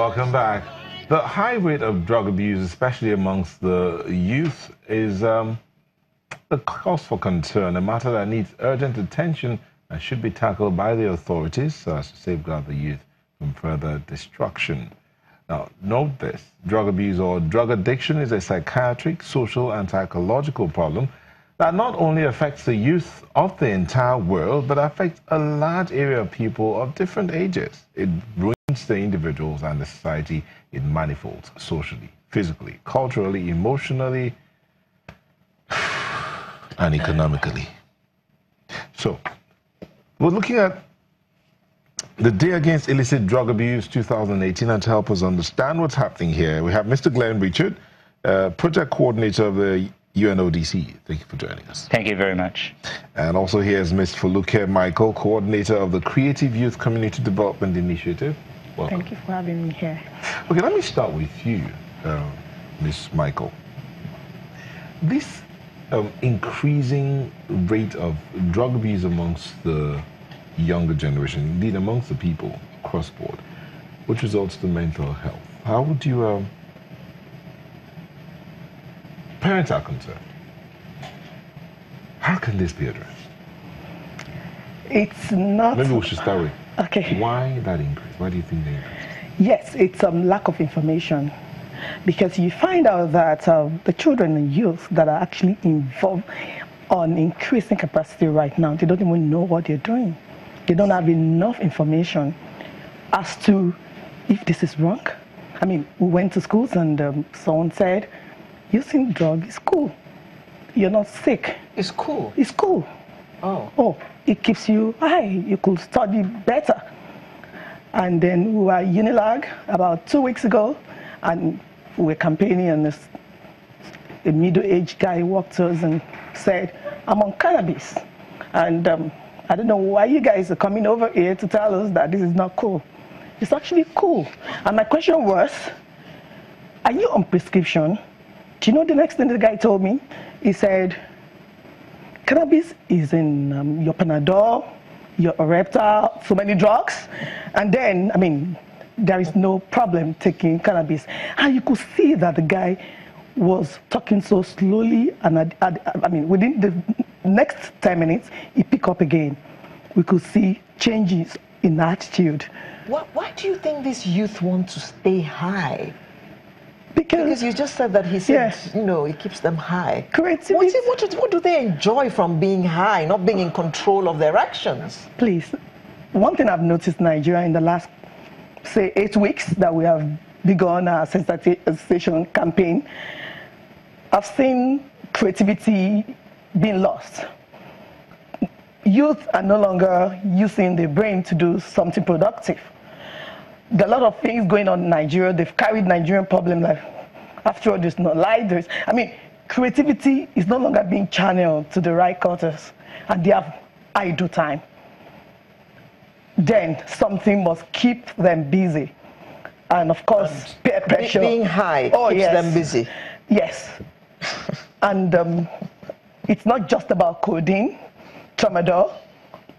Welcome back. The high rate of drug abuse, especially amongst the youth, is a cause for concern, a matter that needs urgent attention and should be tackled by the authorities so as to safeguard the youth from further destruction. Now, note this, drug abuse or drug addiction is a psychiatric, social and psychological problem that not only affects the youth of the entire world, but affects a large area of people of different ages. It ruins the individuals and the society in manifolds, socially, physically, culturally, emotionally, and economically. So, we're looking at the Day Against Illicit Drug Abuse 2018, and to help us understand what's happening here, we have Mr. Glenn Prichard, Project Coordinator of the UNODC. Thank you for joining us. Thank you very much. And also here is Ms. Foluke Michael, Coordinator of the Creative Youth Community Development Initiative. Welcome. Thank you for having me here. Okay, let me start with you, Ms. Michael. This increasing rate of drug abuse amongst the younger generation, indeed amongst the people across board, which results in mental health. How would you, parents are concerned, how can this be addressed? It's not... Maybe we should start with, okay, why that increase? Why do you think they increase? Yes, it's lack of information. Because you find out that the children and youth that are actually involved on increasing capacity right now, they don't even know what they're doing. They don't have enough information as to if this is wrong. I mean, we went to schools and someone said, using drugs is cool. You're not sick. It's cool? It's cool. Oh. Oh, it keeps you high. You could study better. And then we were at Unilag about 2 weeks ago, and we were campaigning, and a middle-aged guy walked to us and said, I'm on cannabis. And I don't know why you guys are coming over here to tell us that this is not cool. It's actually cool. And my question was, are you on prescription? Do you know the next thing the guy told me? He said, cannabis is in your Panadol, your Oreptal, so many drugs. And then, I mean, there is no problem taking cannabis. And you could see that the guy was talking so slowly, and I mean, within the next 10 minutes, he picked up again. We could see changes in attitude. Why do you think these youth want to stay high? Because you just said that he said, yes, you know, it keeps them high. Creativity. What do they enjoy from being high, not being in control of their actions? Please, one thing I've noticed in Nigeria in the last, say, 8 weeks that we have begun our sensitization campaign, I've seen creativity being lost. Youth are no longer using their brain to do something productive. There are a lot of things going on in Nigeria. They've carried Nigerian problem like, after all, there's no light. I mean, creativity is no longer being channeled to the right quarters, and they have idle time. Then something must keep them busy. And of course, peer pressure. Being high keeps them busy. Yes. And it's not just about codeine, tramadol.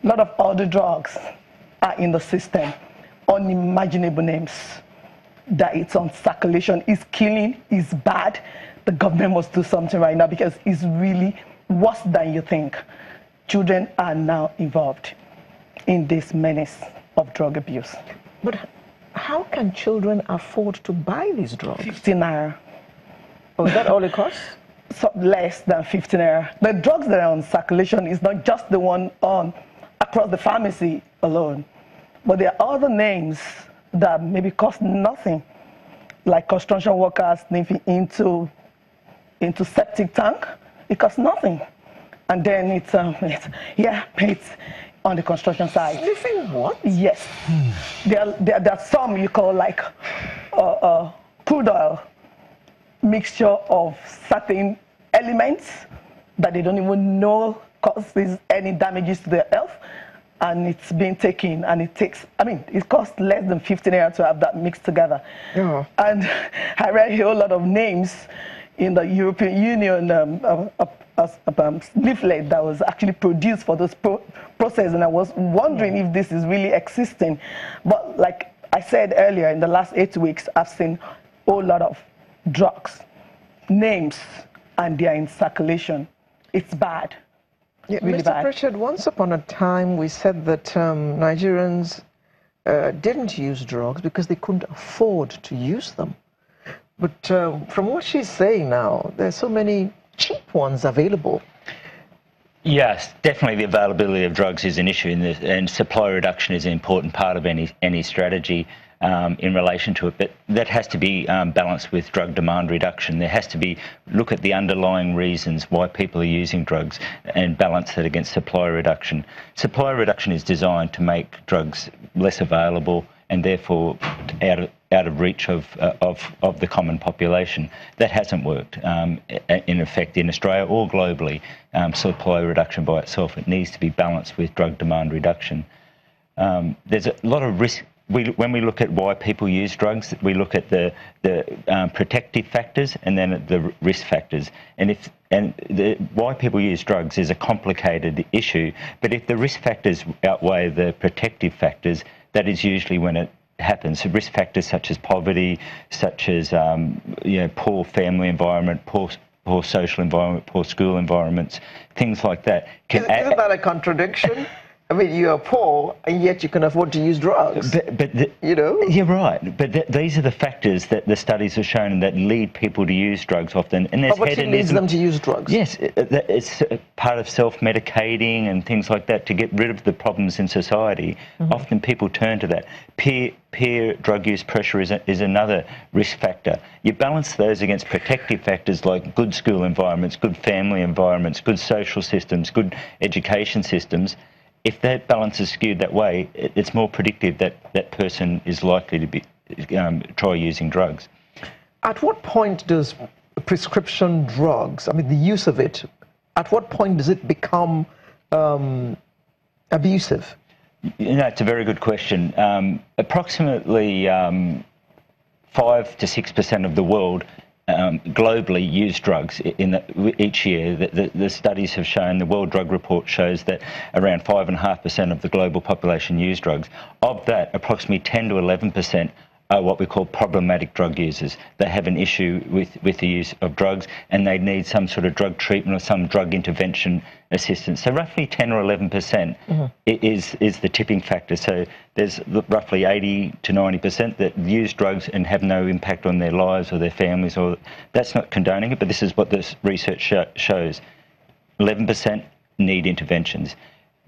A lot of other drugs are in the system. Unimaginable names that it's on circulation. It's killing, it's bad. The government must do something right now because it's really worse than you think. Children are now involved in this menace of drug abuse. But how can children afford to buy these drugs? 50 naira. Oh, is that all it costs? So less than 50 naira. The drugs that are on circulation is not just the one on across the pharmacy alone, but there are other names that maybe cost nothing, like construction workers sniffing into septic tank. It costs nothing, and then it's on the construction side. Sniffing what? Yes. There are some you call like crude oil mixture of certain elements that they don't even know causes any damages to their health, and it's being taken, and it takes, I mean, it costs less than 50 naira to have that mixed together. Yeah. And I read a whole lot of names in the European Union leaflet that was actually produced for this process, and I was wondering if this is really existing. But like I said earlier, in the last 8 weeks, I've seen a whole lot of drugs, names, and they are in circulation. It's bad. Yeah, really Mr. bad. Prichard, once upon a time we said that Nigerians didn't use drugs because they couldn't afford to use them. But from what she's saying now, there's so many cheap ones available. Yes, definitely the availability of drugs is an issue, and supply reduction is an important part of any strategy in relation to it. But that has to be balanced with drug demand reduction. There has to be look at the underlying reasons why people are using drugs and balance it against supply reduction. Supply reduction is designed to make drugs less available and therefore out of reach of the common population. That hasn't worked in effect in Australia or globally. Supply reduction by itself, it needs to be balanced with drug demand reduction. There's a lot of risk. When we look at why people use drugs, we look at the protective factors and then the risk factors. And why people use drugs is a complicated issue. But if the risk factors outweigh the protective factors, that is usually when it happens. So risk factors such as poverty, such as poor family environment, poor social environment, poor school environments, things like that. Isn't that a contradiction? I mean, you are poor, and yet you can afford to use drugs. You know? You're right. But these are the factors that the studies have shown that lead people to use drugs often. And poverty leads them to use drugs? Yes. It's part of self-medicating and things like that to get rid of the problems in society. Mm-hmm. Often people turn to that. Peer drug use pressure is another risk factor. You balance those against protective factors like good school environments, good family environments, good social systems, good education systems. If that balance is skewed that way, it's more predictive that that person is likely to try using drugs. At what point does prescription drugs, I mean the use of it, at what point does it become abusive? It's a very good question. Approximately 5 to 6% of the world globally use drugs each year. The studies have shown, the World Drug Report shows that around 5.5% of the global population use drugs. Of that, approximately 10 to 11% are what we call problematic drug users. They have an issue with the use of drugs and they need some sort of drug treatment or some drug intervention assistance. So roughly 10 or 11% is the tipping factor. So there's roughly 80 to 90% that use drugs and have no impact on their lives or their families. Or that's not condoning it, but this is what this research shows. 11% need interventions.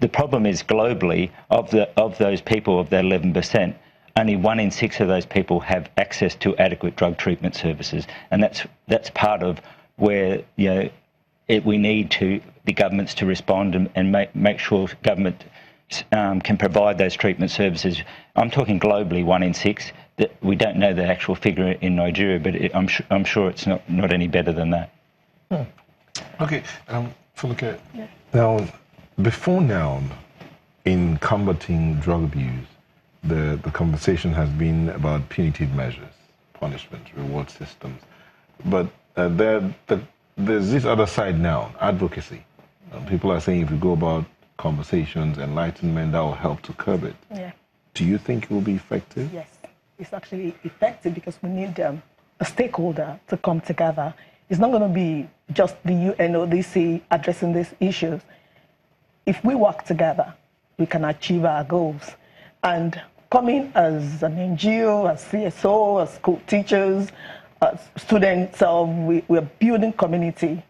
The problem is globally, of those people, of that 11%, only 1 in 6 of those people have access to adequate drug treatment services, and that's part of where we need the governments to respond and make sure government can provide those treatment services. I'm talking globally, 1 in 6. That we don't know the actual figure in Nigeria, but I'm sure it's not any better than that. Okay, Fuluke, now before now, in combating drug abuse, the conversation has been about punitive measures, punishment, reward systems. But there's this other side now, advocacy. People are saying if you go about conversations, enlightenment, that will help to curb it. Yeah. Do you think it will be effective? Yes, it's actually effective because we need a stakeholder to come together. It's not going to be just the UNODC addressing these issues. If we work together, we can achieve our goals. And coming as an NGO, as CSO, as school teachers, as students, we're building community